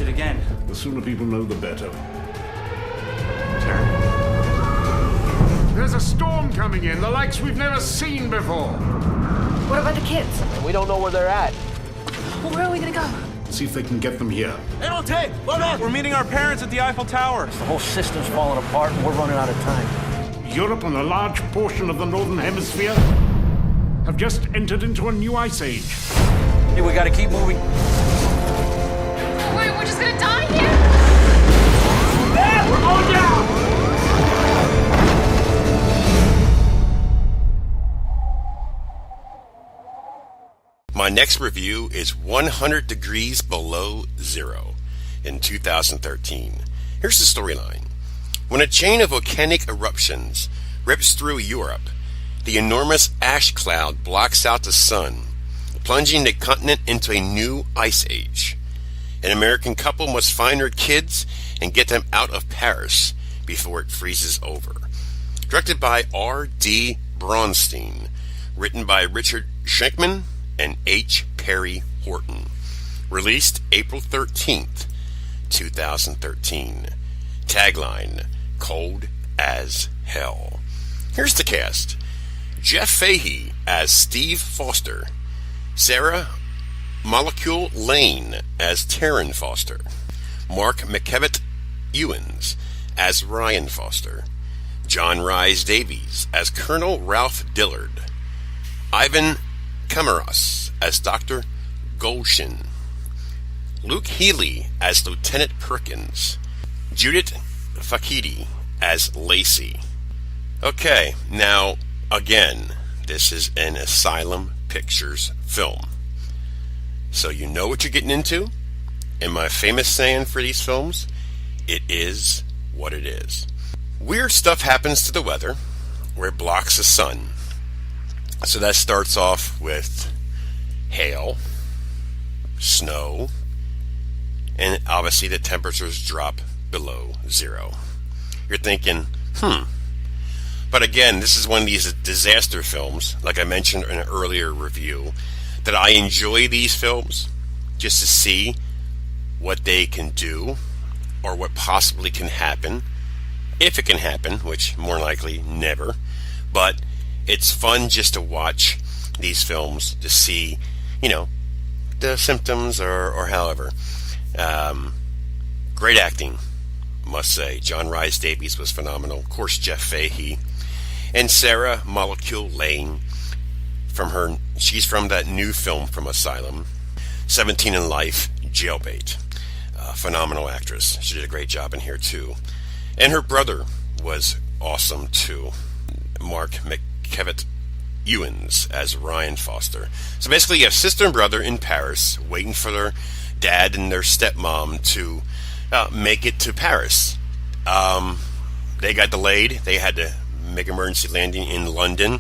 erupted again. The sooner people know, the better. There's a storm coming in, the likes we've never seen before. What about the kids? We don't know where they're at. Well, where are we gonna go? See if they can get them here. We're meeting our parents at the Eiffel Tower. The whole system's falling apart and we're running out of time. Europe and a large portion of the Northern Hemisphere have just entered into a new ice age. Hey, we gotta keep moving. Wait, we're just gonna die here? We're going down! My next review is 100 Degrees Below Zero in 2013. Here's the storyline. When a chain of volcanic eruptions rips through Europe, the enormous ash cloud blocks out the sun, plunging the continent into a new ice age. An American couple must find their kids and get them out of Paris before it freezes over. Directed by R.D. Braunstein, written by Richard Schenkman and H. Perry Horton. Released April 13th, 2013. Tagline, Cold as Hell. Here's the cast. Jeff Fahey as Steve Foster. Sarah Molecule Lane as Taryn Foster. Mark McKevitt-Ewins as Ryan Foster. John Rhys Davies as Colonel Ralph Dillard. Ivan Kamaras as Dr. Golshin. Luke Healy as Lieutenant Perkins. Judith Fakidi as Lacey. Okay, now, again, this is an Asylum Pictures film. So you know what you're getting into? And my famous saying for these films, it is what it is. Weird stuff happens to the weather where it blocks the sun. So that starts off with hail, snow, and obviously the temperatures drop below zero. You're thinking, But again, this is one of these disaster films, like I mentioned in an earlier review, that I enjoy these films just to see what they can do or what possibly can happen, if it can happen, which more likely never. But it's fun just to watch these films to see, the symptoms or however. Great acting, must say. John Rhys Davies was phenomenal. Of course, Jeff Fahey. And Sarah Molecule Lane, she's from that new film from Asylum, 17 in Life, Jailbait. Phenomenal actress. She did a great job in here too. And her brother was awesome too. Mark McKevitt-Ewins as Ryan Foster. So basically you have sister and brother in Paris waiting for their dad and their stepmom to make it to Paris. They got delayed. They had to make emergency landing in London.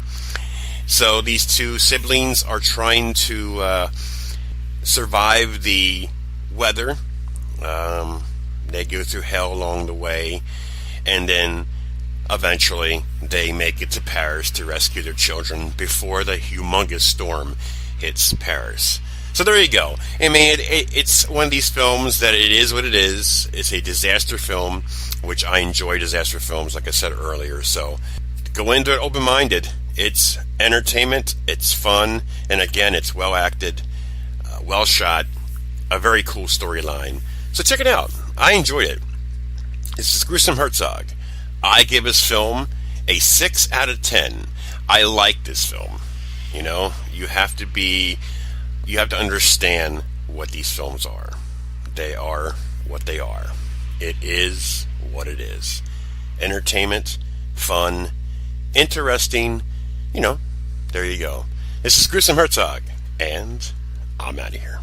So these two siblings are trying to survive the weather. They go through hell along the way, and then eventually they make it to Paris to rescue their children before the humongous storm hits Paris. So there you go. I mean, it's one of these films that it is what it is. It's a disaster film, which I enjoy disaster films, like I said earlier. So go into it open-minded. It's entertainment, it's fun, and again, it's well acted, well shot, a very cool storyline. So check it out. I enjoyed it. This is Gruesome Herzog. I give this film a 6 out of 10. I like this film. You have to understand what these films are. They are what they are. It is what it is. Entertainment, fun, interesting. There you go. This is Gruesome Herzog, and I'm out of here.